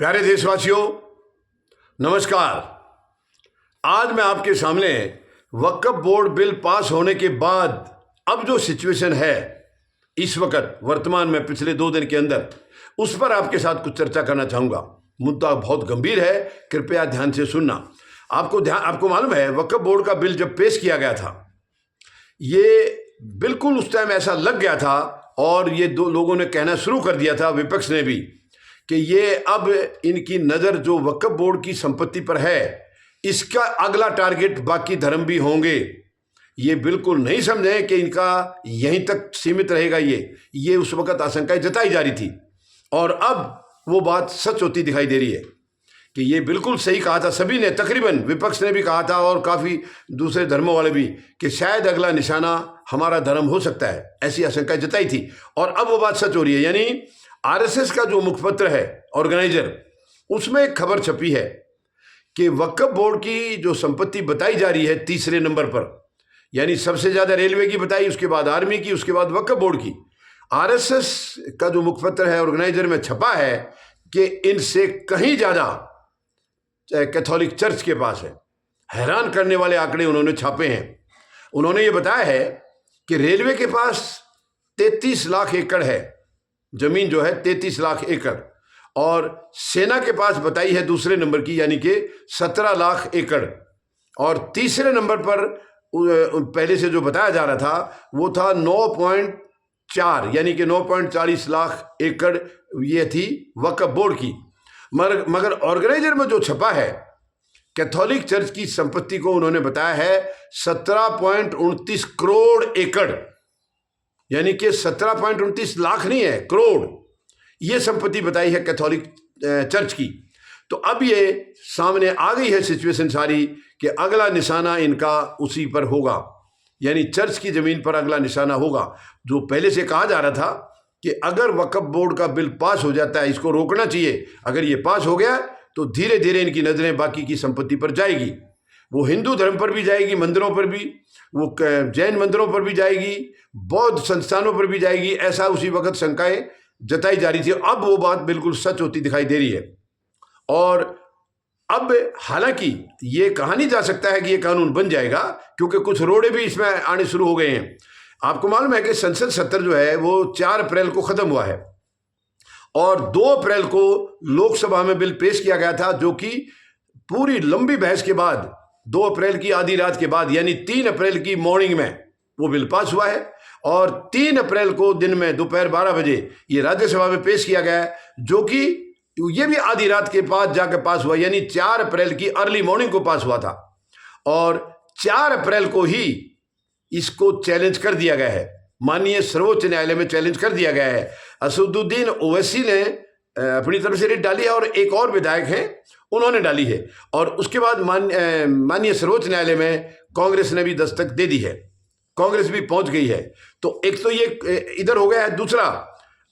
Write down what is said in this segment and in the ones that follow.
प्यारे देशवासियों, नमस्कार। आज मैं आपके सामने वक्फ बोर्ड बिल पास होने के बाद अब जो सिचुएशन है इस वक्त वर्तमान में पिछले 2 दिन के अंदर, उस पर आपके साथ कुछ चर्चा करना चाहूँगा। मुद्दा बहुत गंभीर है, कृपया ध्यान से सुनना। आपको मालूम है, वक्फ बोर्ड का बिल जब पेश किया गया था, ये बिल्कुल उस टाइम ऐसा लग गया था और ये 2 लोगों ने कहना शुरू कर दिया था, विपक्ष ने भी, कि ये अब इनकी नज़र जो वक्फ बोर्ड की संपत्ति पर है, इसका अगला टारगेट बाकी धर्म भी होंगे। ये बिल्कुल नहीं समझें कि इनका यहीं तक सीमित रहेगा। ये उस वक्त आशंकाएं जताई जा रही थी और अब वो बात सच होती दिखाई दे रही है कि ये बिल्कुल सही कहा था सभी ने, तकरीबन विपक्ष ने भी कहा था और काफ़ी दूसरे धर्मों वाले भी, कि शायद अगला निशाना हमारा धर्म हो सकता है। ऐसी आशंकाएं जताई थी और अब वो बात सच हो रही है। यानी आरएसएस का जो मुखपत्र है, ऑर्गेनाइजर, उसमें एक खबर छपी है कि वक्फ बोर्ड की जो संपत्ति बताई जा रही है तीसरे नंबर पर, यानी सबसे ज़्यादा रेलवे की बताई, उसके बाद आर्मी की, उसके बाद वक्फ बोर्ड की। आरएसएस का जो मुखपत्र है ऑर्गेनाइजर में छपा है कि इनसे कहीं ज़्यादा कैथोलिक चर्च के पास है। हैरान करने वाले आंकड़े उन्होंने छापे हैं। उन्होंने ये बताया है कि रेलवे के पास 33 लाख एकड़ है जमीन, जो है 33 लाख एकड़, और सेना के पास बताई है दूसरे नंबर की, यानी कि 17 लाख एकड़, और तीसरे नंबर पर पहले से जो बताया जा रहा था वो था 9.4, यानी कि 9.40 लाख एकड़ ये थी वक्फ बोर्ड की। मगर ऑर्गेनाइजर में जो छपा है, कैथोलिक चर्च की संपत्ति को उन्होंने बताया है 17.29 करोड़ एकड़, यानी कि 17.29 लाख नहीं है, करोड़, ये संपत्ति बताई है कैथोलिक चर्च की। तो अब ये सामने आ गई है सिचुएशन सारी कि अगला निशाना इनका उसी पर होगा, यानी चर्च की ज़मीन पर अगला निशाना होगा। जो पहले से कहा जा रहा था कि अगर वक्फ बोर्ड का बिल पास हो जाता है, इसको रोकना चाहिए, अगर ये पास हो गया तो धीरे धीरे इनकी नज़रें बाकी की संपत्ति पर जाएगी। वो हिंदू धर्म पर भी जाएगी, मंदिरों पर भी, वो जैन मंदिरों पर भी जाएगी, बौद्ध संस्थानों पर भी जाएगी, ऐसा उसी वक्त शंकाएं जताई जा रही थी। अब वो बात बिल्कुल सच होती दिखाई दे रही है। और अब हालांकि ये कहा नहीं जा सकता है कि ये कानून बन जाएगा, क्योंकि कुछ रोड़े भी इसमें आने शुरू हो गए हैं। आपको मालूम है कि संसद सत्र जो है वो 4 अप्रैल को ख़त्म हुआ है और 2 अप्रैल को लोकसभा में बिल पेश किया गया था, जो कि पूरी लंबी बहस के बाद 2 अप्रैल की आधी रात के बाद, यानी 3 अप्रैल की मॉर्निंग में वो बिल पास हुआ है और 3 अप्रैल को दिन में दोपहर 12 बजे ये राज्यसभा में पेश किया गया है, जो कि ये भी आधी रात के बाद जाकर पास हुआ, यानी 4 अप्रैल की अर्ली मॉर्निंग को पास हुआ था। और 4 अप्रैल को ही इसको चैलेंज कर दिया गया है, माननीय सर्वोच्च न्यायालय में चैलेंज कर दिया गया है। असदुद्दीन ओवैसी ने अपनी तरफ से रिट डाली है और एक और विधायक हैं, उन्होंने डाली है, और उसके बाद माननीय सर्वोच्च न्यायालय में कांग्रेस ने भी दस्तक दे दी है, कांग्रेस भी पहुंच गई है। तो एक तो ये इधर हो गया है। दूसरा,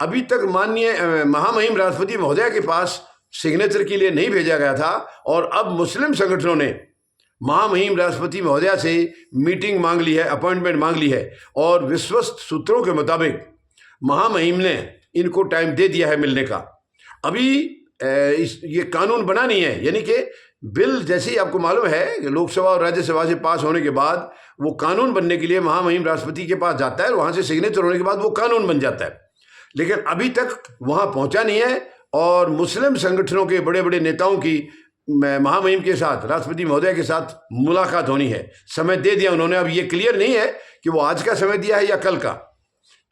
अभी तक माननीय महामहिम राष्ट्रपति महोदया के पास सिग्नेचर के लिए नहीं भेजा गया था और अब मुस्लिम संगठनों ने महामहिम राष्ट्रपति महोदया से मीटिंग मांग ली है, अपॉइंटमेंट मांग ली है, और विश्वस्त सूत्रों के मुताबिक महामहिम ने इनको टाइम दे दिया है मिलने का। अभी ये कानून बना नहीं है, यानी कि बिल जैसे ही आपको मालूम है लोकसभा और राज्यसभा से पास होने के बाद वो कानून बनने के लिए महामहिम राष्ट्रपति के पास जाता है और वहाँ से सिग्नेचर होने के बाद वो कानून बन जाता है। लेकिन अभी तक वहाँ पहुँचा नहीं है और मुस्लिम संगठनों के बड़े बड़े नेताओं की महामहिम के साथ, राष्ट्रपति महोदय के साथ मुलाकात होनी है। समय दे दिया उन्होंने। अब ये क्लियर नहीं है कि वो आज का समय दिया है या कल का।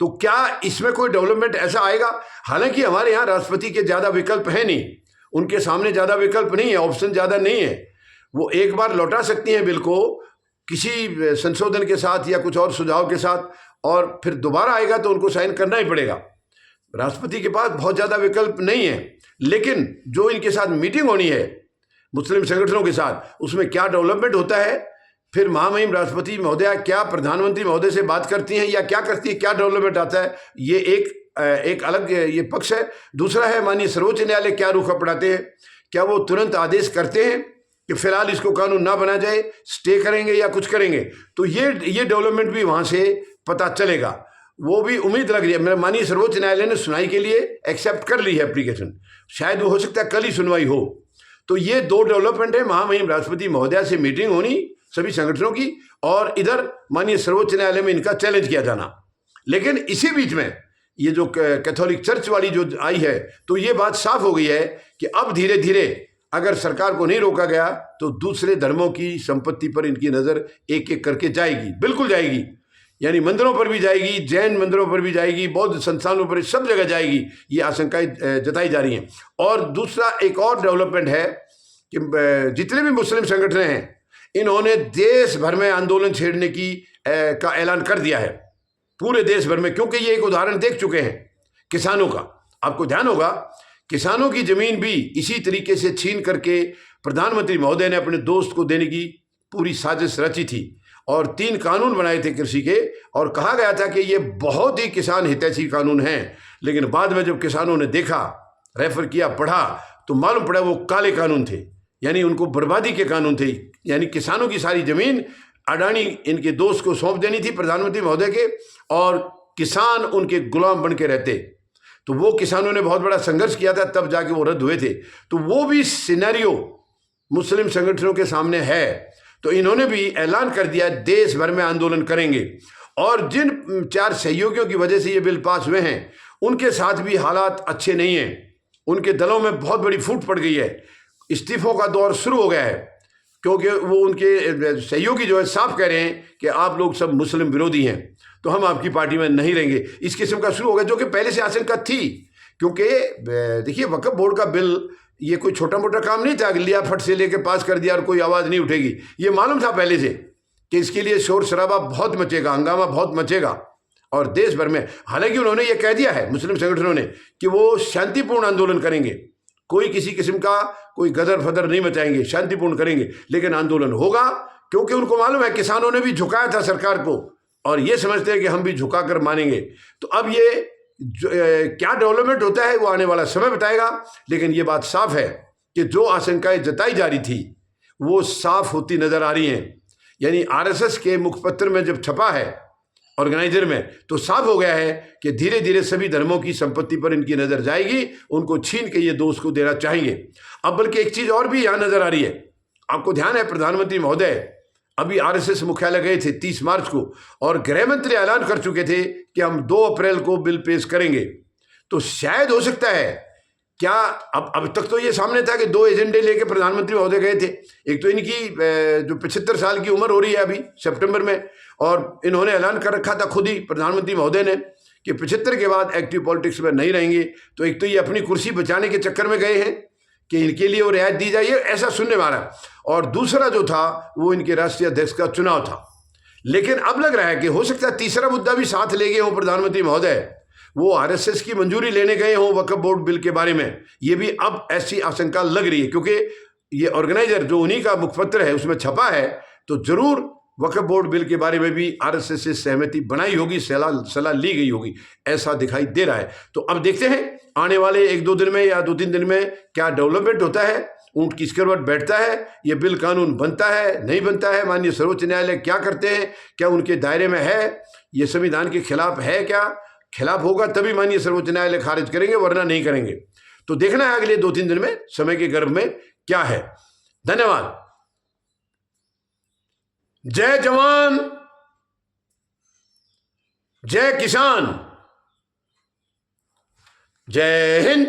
तो क्या इसमें कोई डेवलपमेंट ऐसा आएगा? हालांकि हमारे यहाँ राष्ट्रपति के ज़्यादा विकल्प हैं नहीं, उनके सामने ज़्यादा विकल्प नहीं है, ऑप्शन ज़्यादा नहीं है। वो एक बार लौटा सकती हैं बिल को किसी संशोधन के साथ या कुछ और सुझाव के साथ, और फिर दोबारा आएगा तो उनको साइन करना ही पड़ेगा। राष्ट्रपति के पास बहुत ज़्यादा विकल्प नहीं है। लेकिन जो इनके साथ मीटिंग होनी है मुस्लिम संगठनों के साथ, उसमें क्या डेवलपमेंट होता है, फिर महामहिम राष्ट्रपति महोदया क्या प्रधानमंत्री महोदय से बात करती हैं या क्या करती है, क्या डेवलपमेंट आता है, ये एक अलग ये पक्ष है। दूसरा है माननीय सर्वोच्च न्यायालय क्या रुख अपनाते हैं, क्या वो तुरंत आदेश करते हैं कि फिलहाल इसको कानून ना बना जाए, स्टे करेंगे या कुछ करेंगे। तो ये डेवलपमेंट भी वहाँ से पता चलेगा। वो भी उम्मीद लग रही है। मेरा माननीय सर्वोच्च न्यायालय ने सुनवाई के लिए एक्सेप्ट कर ली है एप्लीकेशन, शायद वो हो सकता है कल ही सुनवाई हो। तो ये दो डेवलपमेंट है, महामहिम राष्ट्रपति महोदया से मीटिंग होनी सभी संगठनों की, और इधर माननीय सर्वोच्च न्यायालय में इनका चैलेंज किया जाना। लेकिन इसी बीच में ये जो कैथोलिक चर्च वाली जो आई है, तो ये बात साफ हो गई है कि अब धीरे धीरे अगर सरकार को नहीं रोका गया तो दूसरे धर्मों की संपत्ति पर इनकी नजर एक एक करके जाएगी, बिल्कुल जाएगी। यानी मंदिरों पर भी जाएगी, जैन मंदिरों पर भी जाएगी, बौद्ध संस्थानों पर, सब जगह जाएगी, ये आशंकाएं जताई जा रही हैं। और दूसरा एक और डेवलपमेंट है कि जितने भी मुस्लिम संगठन हैं, इन्होंने देश भर में आंदोलन छेड़ने का ऐलान कर दिया है, पूरे देश भर में। क्योंकि ये एक उदाहरण देख चुके हैं किसानों का। आपको ध्यान होगा, किसानों की जमीन भी इसी तरीके से छीन करके प्रधानमंत्री महोदय ने अपने दोस्त को देने की पूरी साजिश रची थी, और 3 कानून बनाए थे कृषि के, और कहा गया था कि ये बहुत ही किसान हितैषी कानून हैं। लेकिन बाद में जब किसानों ने देखा, रेफर किया, पढ़ा, तो मालूम पड़ा वो काले कानून थे, यानी उनको बर्बादी के कानून थे। यानी किसानों की सारी जमीन अडानी इनके दोस्त को सौंप देनी थी, प्रधानमंत्री महोदय के, और किसान उनके गुलाम बन के रहते। तो वो किसानों ने बहुत बड़ा संघर्ष किया था, तब जाके वो रद्द हुए थे। तो वो भी सिनेरियो मुस्लिम संगठनों के सामने है। तो इन्होंने भी ऐलान कर दिया देश भर में आंदोलन करेंगे। और जिन 4 सहयोगियों की वजह से ये बिल पास हुए हैं, उनके साथ भी हालात अच्छे नहीं हैं। उनके दलों में बहुत बड़ी फूट पड़ गई है, इस्तीफों का दौर शुरू हो गया है, क्योंकि वो उनके सहयोगी जो है साफ कह रहे हैं कि आप लोग सब मुस्लिम विरोधी हैं, तो हम आपकी पार्टी में नहीं रहेंगे। इस किस्म का शुरू हो गया, जो कि पहले से आशंका थी। क्योंकि देखिए, वक्फ बोर्ड का बिल ये कोई छोटा मोटा काम नहीं था कि लिया फट से लेके पास कर दिया और कोई आवाज़ नहीं उठेगी। ये मालूम था पहले से कि इसके लिए शोर शराबा बहुत मचेगा, हंगामा बहुत मचेगा, और देश भर में। हालांकि उन्होंने ये कह दिया है मुस्लिम संगठनों ने कि वो शांतिपूर्ण आंदोलन करेंगे, कोई किसी किस्म का कोई गदर फदर नहीं मचाएंगे, शांतिपूर्ण करेंगे, लेकिन आंदोलन होगा। क्योंकि उनको मालूम है किसानों ने भी झुकाया था सरकार को, और ये समझते हैं कि हम भी झुका कर मानेंगे। तो अब ये क्या डेवलपमेंट होता है वो आने वाला समय बताएगा। लेकिन ये बात साफ है कि जो आशंकाएं जताई जा रही थी वो साफ होती नजर आ रही हैं। यानी आरएसएस के मुखपत्र में जब छपा है, ऑर्गेनाइजर में, तो साफ हो गया है कि धीरे धीरे सभी धर्मों की संपत्ति पर इनकी नजर जाएगी, उनको छीन के ये दोस्त को देना चाहेंगे। अब बल्कि एक चीज और भी यहां नजर आ रही है। आपको ध्यान है, प्रधानमंत्री महोदय अभी आरएसएस मुख्यालय गए थे 30 मार्च को, और गृह मंत्री ऐलान कर चुके थे कि हम 2 अप्रैल को बिल पेश करेंगे। तो शायद हो सकता है, क्या अब तक तो ये सामने था कि 2 एजेंडे लेके प्रधानमंत्री महोदय गए थे। एक तो इनकी जो 75 साल की उम्र हो रही है अभी सितंबर में, और इन्होंने ऐलान कर रखा था खुद ही प्रधानमंत्री महोदय ने कि 75 के बाद एक्टिव पॉलिटिक्स में नहीं रहेंगे। तो एक तो ये अपनी कुर्सी बचाने के चक्कर में गए हैं कि इनके लिए वो रियायत दी जाए, ऐसा सुनने वाला। और दूसरा जो था वो इनके राष्ट्रीय अध्यक्ष का चुनाव था। लेकिन अब लग रहा है कि हो सकता है तीसरा मुद्दा भी साथ ले गए हों प्रधानमंत्री महोदय, वो आरएसएस की मंजूरी लेने गए हों वक्फ बोर्ड बिल के बारे में। ये भी अब ऐसी आशंका लग रही है, क्योंकि ये ऑर्गेनाइजर जो उन्हीं का मुखपत्र है उसमें छपा है, तो जरूर वक्फ बोर्ड बिल के बारे में भी आरएसएस से सहमति बनाई होगी, सलाह ली गई होगी, ऐसा दिखाई दे रहा है। तो अब देखते हैं आने वाले 1-2 दिन में या 2-3 दिन में क्या डेवलपमेंट होता है, ऊंट किस करवट बैठता है, ये बिल कानून बनता है नहीं बनता है, माननीय सर्वोच्च न्यायालय क्या करते हैं, क्या उनके दायरे में है, ये संविधान के खिलाफ है, क्या खिलाफ होगा तभी माननीय सर्वोच्च न्यायालय खारिज करेंगे, वरना नहीं करेंगे। तो देखना है अगले 2-3 दिन में समय के गर्भ में क्या है। धन्यवाद। जय जवान, जय किसान, जय हिंद।